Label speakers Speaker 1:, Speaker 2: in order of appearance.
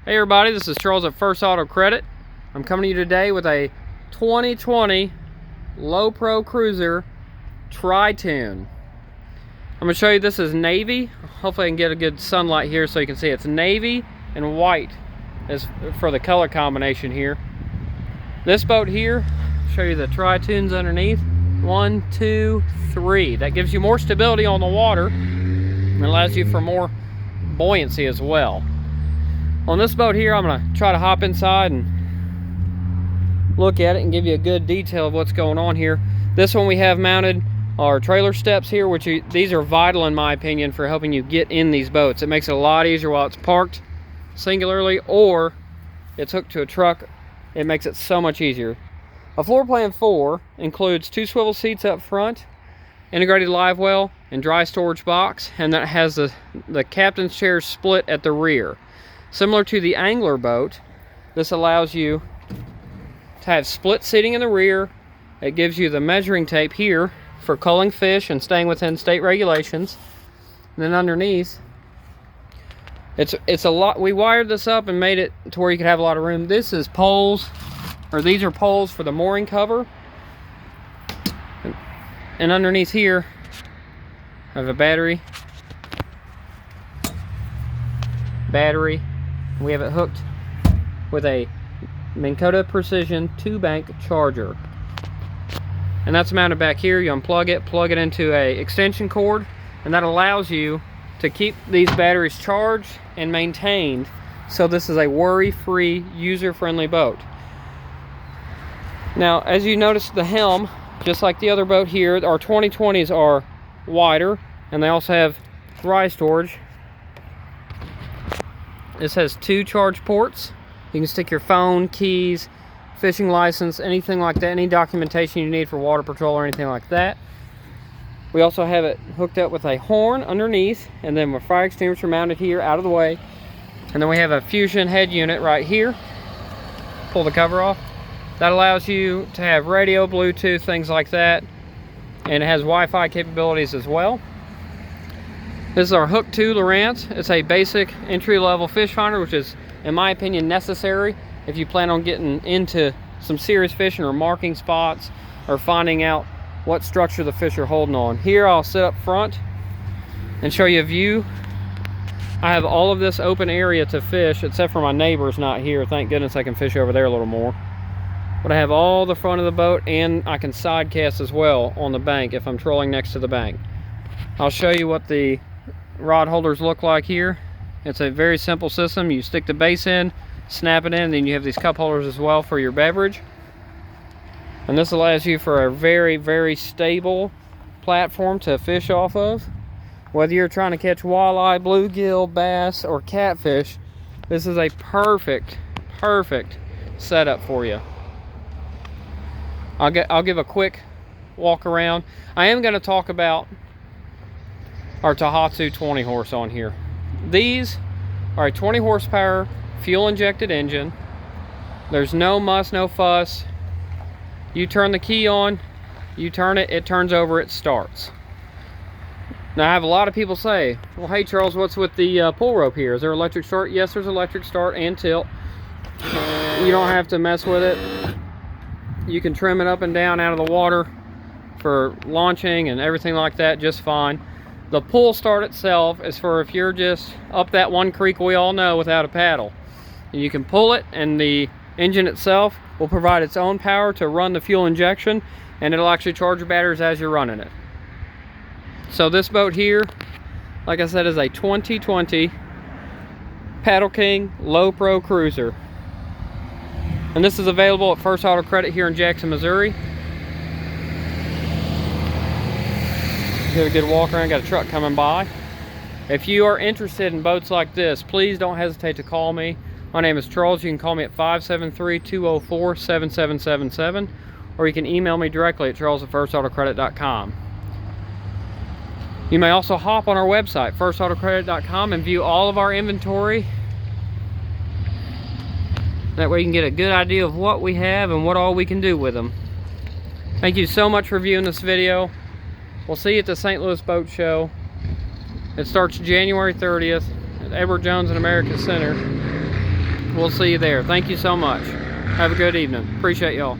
Speaker 1: Hey everybody, this is Charles at First Auto Credit. I'm coming to you today with a 2020 LoPro Cruiser TriToon. I'm going to show you, this is navy. Hopefully I can get a good sunlight here so you can see it's navy and white is for the color combination here. This boat here, I'll show you the TriToons underneath. 1, 2, 3. That gives you more stability on the water and allows you for more buoyancy as well. On this boat here, I'm going to try to hop inside and look at it and give you a good detail of what's going on here. This one we have mounted our trailer steps here, which these are vital in my opinion for helping you get in these boats. It makes it a lot easier while it's parked singularly or it's hooked to a truck. It makes it so much easier. A floor plan 4 includes 2 swivel seats up front, integrated live well and dry storage box, and that has the captain's chair split at the rear. Similar to the angler boat, this allows you to have split seating in the rear. It gives you the measuring tape here for culling fish and staying within state regulations. And then underneath, it's a lot. We wired this up and made it to where you could have a lot of room. This is poles, or these are poles for the mooring cover. And underneath here, I have a battery. We have it hooked with a Minn Kota Precision 2-bank charger. And that's mounted back here. You unplug it, plug it into a extension cord, and that allows you to keep these batteries charged and maintained. So this is a worry-free, user-friendly boat. Now, as you notice, the helm, just like the other boat here, our 2020s are wider, and they also have dry storage. This has 2 charge ports. You can stick your phone, keys, fishing license, anything like that, any documentation you need for water patrol or anything like that. We also have it hooked up with a horn underneath, and then with fire extinguisher mounted here out of the way. And then we have a fusion head unit right here. Pull the cover off. That allows you to have radio, Bluetooth, things like that. And it has Wi-Fi capabilities as well. This is our Hook 2 Lowrance. It's a basic entry-level fish finder, which is, in my opinion, necessary if you plan on getting into some serious fishing or marking spots or finding out what structure the fish are holding on. Here I'll sit up front and show you a view. I have all of this open area to fish, except for my neighbor's not here. Thank goodness I can fish over there a little more. But I have all the front of the boat, and I can side cast as well on the bank if I'm trolling next to the bank. I'll show you what the rod holders look like here. It's a very simple system. You stick the base in, snap it in, then you have these cup holders as well for your beverage. And this allows you for a very, very stable platform to fish off of. Whether you're trying to catch walleye, bluegill, bass, or catfish, this is a perfect setup for you. I'll give a quick walk around. I am going to talk about our Tohatsu 20 horse on here. These are a 20 horsepower fuel injected engine. There's no muss, no fuss. You turn the key on, you turn it, it turns over, it starts. Now I have a lot of people say, well, hey Charles, what's with the pull rope here? Is there electric start? Yes, there's electric start and tilt. You don't have to mess with it. You can trim it up and down out of the water for launching and everything like that just fine. The pull start itself is for if you're just up that one creek we all know without a paddle. And you can pull it, and the engine itself will provide its own power to run the fuel injection, and it'll actually charge your batteries as you're running it. So this boat here, like I said, is a 2020 Paddleking LoPro Cruiser. And this is available at First Auto Credit here in Jackson, Missouri. Get a good walk around, got a truck coming by. If you are interested in boats like this, please don't hesitate to call me. My name is Charles. You can call me at 573-204-7777, or you can email me directly at charles@firstautocredit.com. You may also hop on our website, firstautocredit.com, and view all of our inventory. That way you can get a good idea of what we have and what all we can do with them. Thank you so much for viewing this video. We'll see you at the St. Louis Boat Show. It starts January 30th at Edward Jones and America Center. we'll see you there. Thank you so much. Have a good evening. Appreciate y'all.